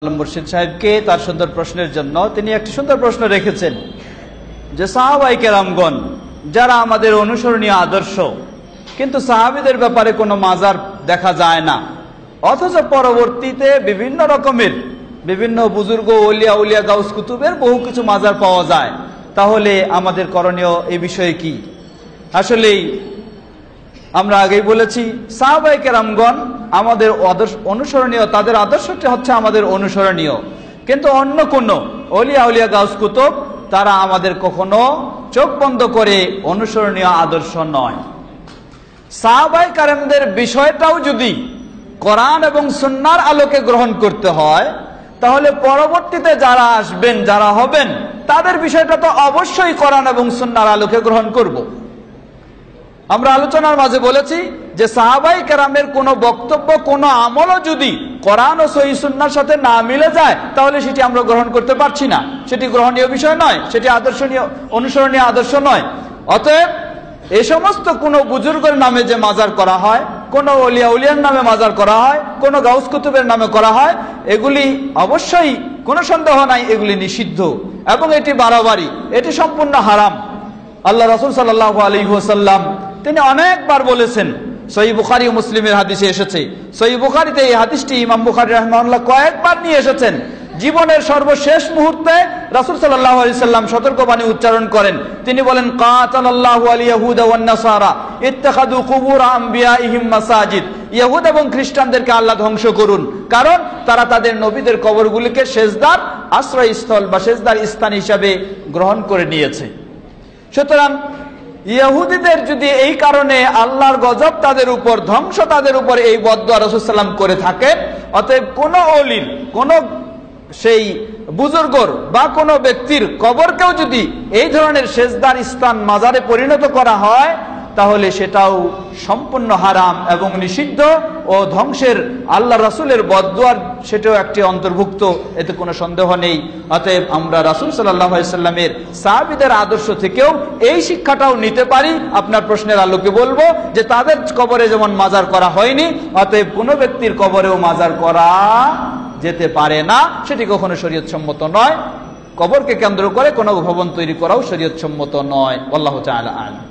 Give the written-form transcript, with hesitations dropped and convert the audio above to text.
মুর্শিদ সাহেবকে তার সুন্দর প্রশ্নের জন্য। তিনি একটি সুন্দর প্রশ্ন রেখেছেন যে সাহাবায়ে কেরামগণ যারা আমাদের অনুসরণীয় আদর্শ, কিন্তু সাহাবীদের ব্যাপারে কোনো মাজার দেখা যায় না, অথচ পরবর্তীতে বিভিন্ন রকমের বিভিন্ন বুজুর্গ ওলিয়া উলিয়া গাউস কুতুবের বহু কিছু মাজার পাওয়া যায়, তাহলে আমাদের করণীয় এই বিষয়ে কি? আসলেই আমরা আগেই বলেছি, সাহাবায়ে কেরামগণ আমাদের অনুসরণীয়, তাদের আদর্শটি হচ্ছে আমাদের অনুসরণীয়, কিন্তু অন্য কোনো ওলিয়া উলিয়া গাউস কুতুব তারা আমাদের কখনো চোখ বন্ধ করে অনুসরণীয় আদর্শ নয়। সাহাবায়ে কেরামদের বিষয়টাও যদি কোরআন এবং সুন্নাহর আলোকে গ্রহণ করতে হয়, তাহলে পরবর্তীতে যারা আসবেন, যারা হবেন, তাদের বিষয়টা তো অবশ্যই কোরআন এবং সুন্নাহর আলোকে গ্রহণ করব। আমরা আলোচনার মাঝে বলেছি যে সাহাবায়ে কেরামের কোনো বক্তব্য, কোনো আমলও যদি কোরআন ও সহিহ সুন্নাহর সাথে না মিলে যায়, তাহলে সেটি আমরা গ্রহণ করতে পারছি না, সেটি গ্রহণীয় বিষয় নয়, সেটি আদর্শনীয় অনুসরণীয় আদর্শ নয়। অতএব এই সমস্ত কোনো বুজুর্গের নামে যে মাজার করা হয়, কোনো ওলিয়া উলিয়ার নামে মাজার করা হয়, কোনো গাউস কুতুবের নামে করা হয়, এগুলি অবশ্যই কোনো সন্দেহ নাই এগুলি নিষিদ্ধ এবং এটি বাড়াবাড়ি, এটি সম্পূর্ণ হারাম। আল্লাহ রাসূল সাল্লাল্লাহু আলাইহি ওয়াসাল্লাম তিনি অনেকবার বলেছেন, সহিহ বুখারী ও মুসলিমের হাদিসে এসেছে। সহিহ বুখারীতে এই হাদিসটি ইমাম বুখারী রাহিমাহুল্লাহ কয়েকবার নিয়ে এসেছেন। জীবনের সর্বশেষ মুহূর্তে রাসূল সাল্লাল্লাহু আলাইহি সাল্লাম সতর্কবাণী উচ্চারণ করেন। তিনি বলেন, কাতালাল্লাহু আল ইয়াহুদা ওয়ান নাসারা ইত্তাখাযু কুবুর আমবিয়াইহিম মাসাজিদ। ইহুদ এবং খ্রিস্টানদেরকে আল্লাহ ধ্বংস করুন, কারণ তারা তাদের নবীদের কবরগুলিকে সেজদার আশ্রয়স্থল বা সেজদার স্থান হিসাবে গ্রহণ করে নিয়েছে। সুতরাং ইহুদিদের যদি এই কারণে আল্লাহর গজব তাদের উপর, ধ্বংস তাদের উপর, এই বদদুয়া রাসূল সাল্লাল্লাহু করে থাকেন, অতএব কোন ওলির, কোন সেই বুজুর্গর বা কোনো ব্যক্তির কবরকেও যদি এই ধরনের সেজদার স্থান মাজারে পরিণত করা হয়, তাহলে সেটাও সম্পূর্ণ হারাম এবং নিষিদ্ধ ও ধ্বংসের, আল্লাহ রাসূলের বদদুয়ার সেটাও একটি অন্তর্ভুক্ত, এতে কোনো সন্দেহ নেই। অতএব আমরা রাসূল সাল্লাল্লাহু আলাইহি সাল্লামের সাহাবীদের আদর্শ থেকেও এই শিক্ষাটাও নিতে পারি। আপনার প্রশ্নের আলোকে বলবো যে তাদের কবরে যেমন মাজার করা হয়নি, অতএব কোনো ব্যক্তির কবরেও মাজার করা যেতে পারে না, সেটি কখনো শরীয়ত সম্মত নয়। কবরকে কেন্দ্র করে কোনো ভবন তৈরি করাও শরীয়ত সম্মত নয়। আল্লাহু তাআলা আ'লাম।